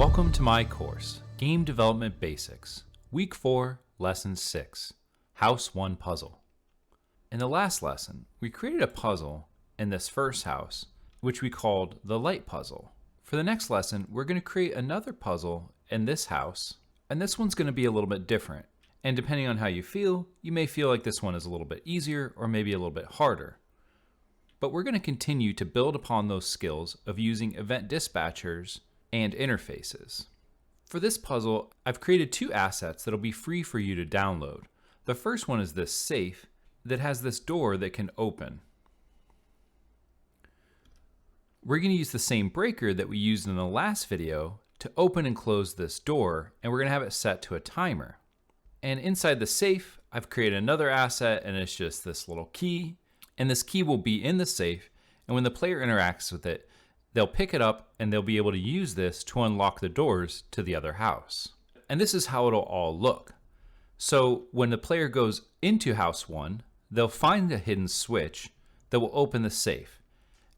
Welcome to my course, Game Development Basics, Week 4, Lesson 6, House 1 Puzzle. In the last lesson, we created a puzzle in this first house, which we called the light puzzle. For the next lesson, we're going to create another puzzle in this house, and this one's going to be a little bit different. And depending on how you may feel like this one is a little bit easier or maybe a little bit harder. But we're going to continue to build upon those skills of using event dispatchers and interfaces. For this puzzle, I've created two assets that'll be free for you to download. The first one is this safe that has this door that can open. We're going to use the same breaker that we used in the last video to open and close this door, and we're going to have it set to a timer. And inside the safe, I've created another asset, and it's just this little key. And this key will be in the safe, and when the player interacts with it, they'll pick it up and they'll be able to use this to unlock the doors to the other house. And this is how it'll all look. So when the player goes into house 1, they'll find a hidden switch that will open the safe.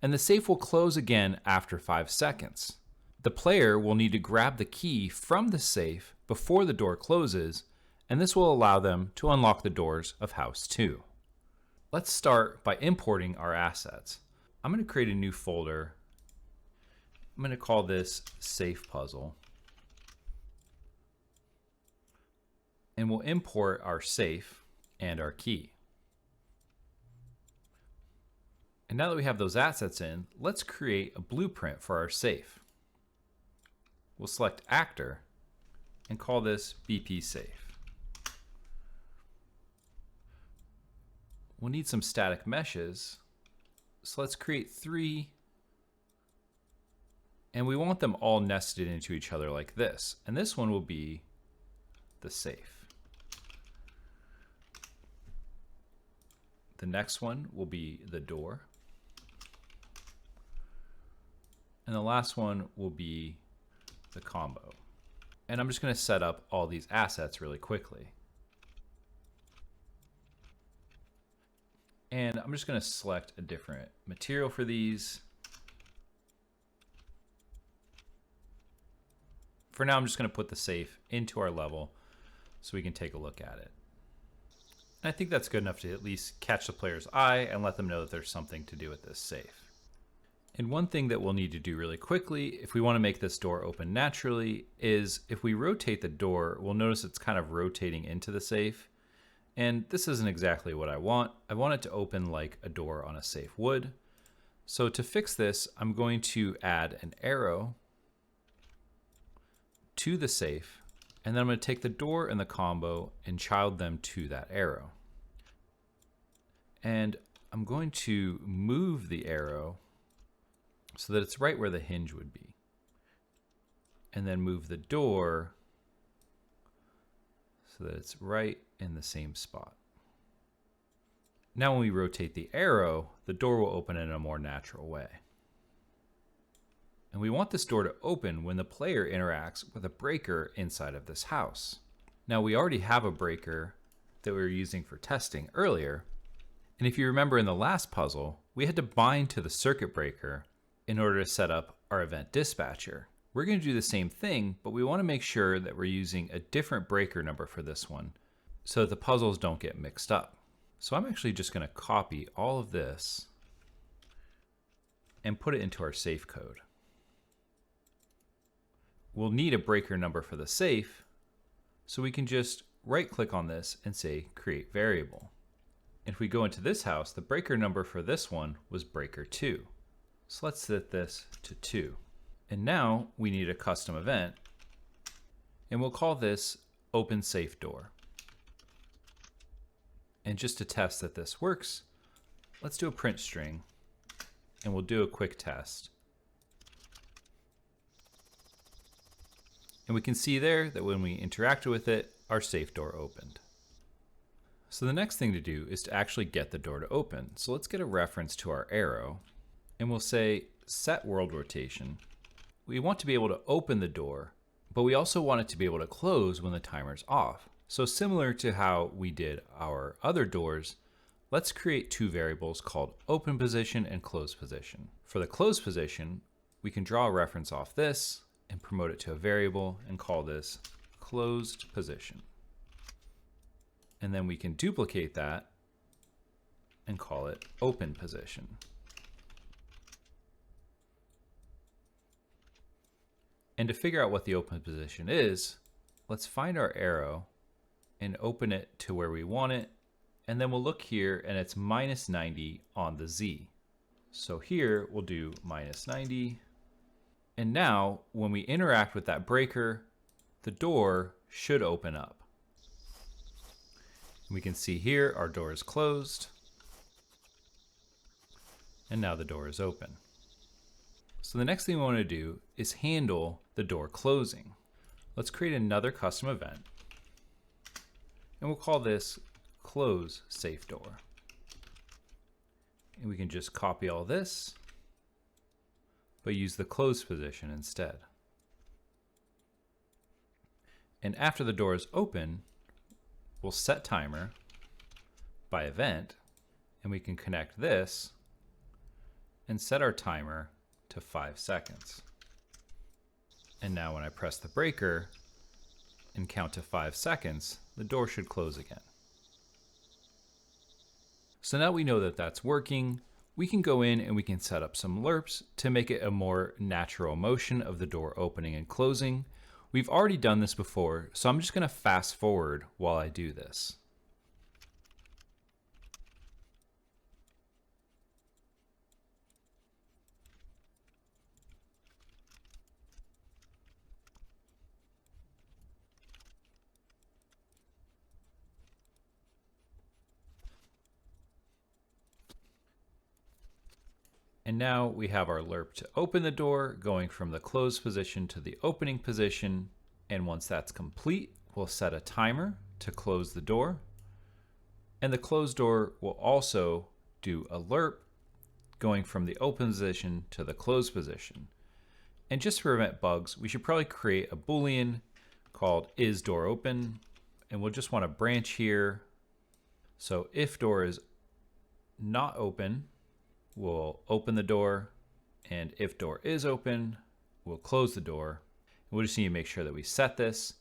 And the safe will close again after 5 seconds. The player will need to grab the key from the safe before the door closes, and this will allow them to unlock the doors of house 2. Let's start by importing our assets. I'm going to create a new folder. I'm going to call this Safe Puzzle. And we'll import our safe and our key. And now that we have those assets in, let's create a blueprint for our safe. We'll select Actor and call this BP Safe. We'll need some static meshes. So let's create 3. And we want them all nested into each other like this. And this one will be the safe. The next one will be the door. And the last one will be the combo. And I'm just going to set up all these assets really quickly. And I'm just going to select a different material for these. For now, I'm just going to put the safe into our level so we can take a look at it. And I think that's good enough to at least catch the player's eye and let them know that there's something to do with this safe. And one thing that we'll need to do really quickly if we want to make this door open naturally is if we rotate the door, we'll notice it's kind of rotating into the safe. And this isn't exactly what I want. I want it to open like a door on a safe would. So to fix this, I'm going to add an arrow to the safe, and then I'm going to take the door and the combo and child them to that arrow. And I'm going to move the arrow so that it's right where the hinge would be. And then move the door so that it's right in the same spot. Now when we rotate the arrow, the door will open in a more natural way. And we want this door to open when the player interacts with a breaker inside of this house. Now we already have a breaker that we were using for testing earlier. And if you remember in the last puzzle, we had to bind to the circuit breaker in order to set up our event dispatcher. We're going to do the same thing, but we want to make sure that we're using a different breaker number for this one so that the puzzles don't get mixed up. So I'm actually just going to copy all of this and put it into our safe code. We'll need a breaker number for the safe, so we can just right click on this and say create variable. If we go into this house, the breaker number for this one was breaker 2. So let's set this to 2. And now we need a custom event, and we'll call this open safe door. And just to test that this works, let's do a print string, and we'll do a quick test. And we can see there that when we interacted with it, our safe door opened. So the next thing to do is to actually get the door to open. So let's get a reference to our arrow, and we'll say set world rotation. We want to be able to open the door, but we also want it to be able to close when the timer's off. So similar to how we did our other doors, let's create 2 variables called open position and close position. For the close position, we can draw a reference off this, and promote it to a variable and call this closed position. And then we can duplicate that and call it open position. And to figure out what the open position is, let's find our arrow and open it to where we want it. And then we'll look here and it's -90 on the Z. So here we'll do -90. And now when we interact with that breaker, the door should open up. We can see here our door is closed. And now the door is open. So the next thing we want to do is handle the door closing. Let's create another custom event. And we'll call this close safe door. And we can just copy all this, but use the close position instead. And after the door is open, we'll set timer by event, and we can connect this and set our timer to 5 seconds. And now when I press the breaker and count to 5 seconds, the door should close again. So now we know that that's working. We can go in and we can set up some lerps to make it a more natural motion of the door opening and closing. We've already done this before, so I'm just going to fast forward while I do this. And now we have our lerp to open the door, going from the closed position to the opening position. And once that's complete, we'll set a timer to close the door. And the closed door will also do a lerp going from the open position to the closed position. And just to prevent bugs, we should probably create a Boolean called isDoorOpen. And we'll just want a branch here. So if door is not open, we'll open the door, and if door is open, we'll close the door. We'll just need to make sure that we set this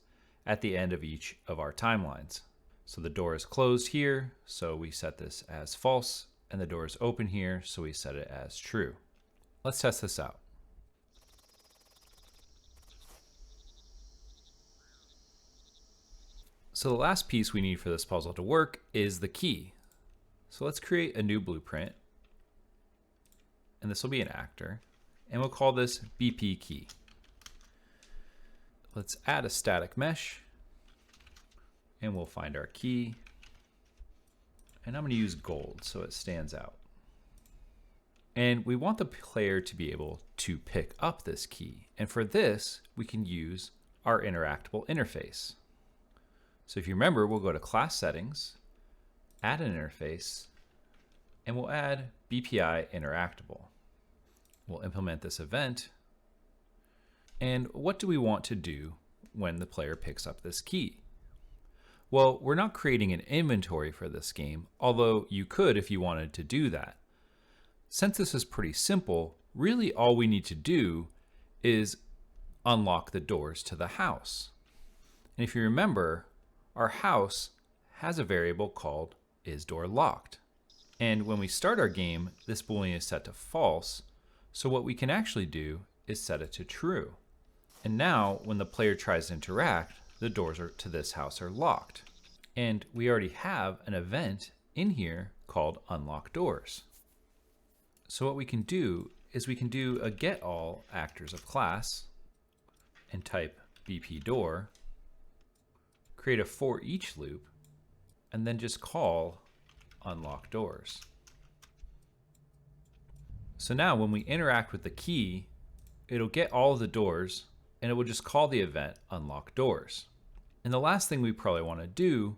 at the end of each of our timelines. So the door is closed here, so we set this as false, and the door is open here, so we set it as true. Let's test this out. So the last piece we need for this puzzle to work is the key. So let's create a new blueprint. And this will be an actor, and we'll call this BP key. Let's add a static mesh, and we'll find our key. And I'm going to use gold so it stands out. And we want the player to be able to pick up this key. And for this, we can use our interactable interface. So if you remember, we'll go to class settings, add an interface, and we'll add BPI interactable. We'll implement this event. And what do we want to do when the player picks up this key? Well, we're not creating an inventory for this game, although you could if you wanted to do that. Since this is pretty simple, really all we need to do is unlock the doors to the house. And if you remember, our house has a variable called isDoorLocked. And when we start our game, this Boolean is set to false. So what we can actually do is set it to true. And now when the player tries to interact, the doors to this house are locked. And we already have an event in here called unlock doors. So what we can do is we can do a get all actors of class and type BP door, create a for each loop, and then just call unlock doors. So now when we interact with the key, it'll get all of the doors and it will just call the event unlock doors. And the last thing we probably want to do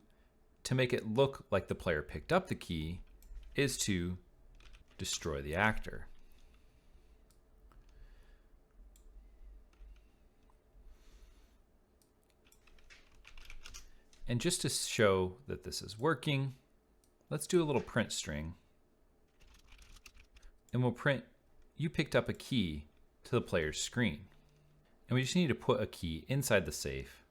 to make it look like the player picked up the key is to destroy the actor. And just to show that this is working, let's do a little print string. And we'll print, you picked up a key to the player's screen. And we just need to put a key inside the safe.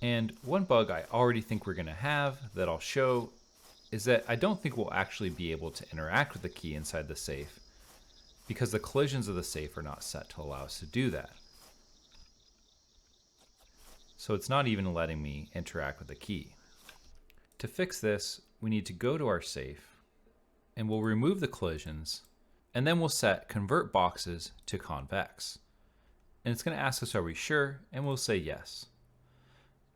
And one bug I already think we're going to have that I'll show is that I don't think we'll actually be able to interact with the key inside the safe because the collisions of the safe are not set to allow us to do that. So it's not even letting me interact with the key. To fix this, we need to go to our safe and we'll remove the collisions, and then we'll set convert boxes to convex. And it's going to ask us, are we sure? And we'll say yes.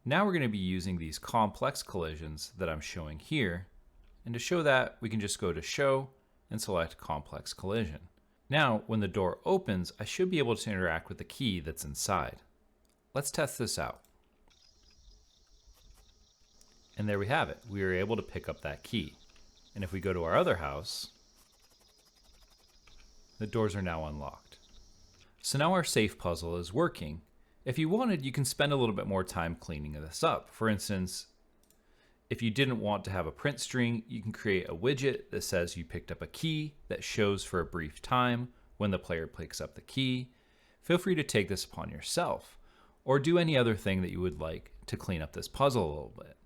Now we're going to be using these complex collisions that I'm showing here. And to show that, we can just go to show and select complex collision. Now, when the door opens, I should be able to interact with the key that's inside. Let's test this out. And there we have it. We were able to pick up that key. And if we go to our other house, the doors are now unlocked. So now our safe puzzle is working. If you wanted, you can spend a little bit more time cleaning this up. For instance, if you didn't want to have a print string, you can create a widget that says you picked up a key that shows for a brief time when the player picks up the key. Feel free to take this upon yourself, or do any other thing that you would like to clean up this puzzle a little bit.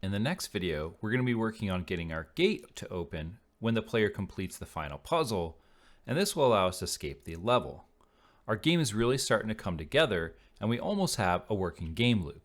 In the next video, we're going to be working on getting our gate to open when the player completes the final puzzle, and this will allow us to escape the level. Our game is really starting to come together, and we almost have a working game loop.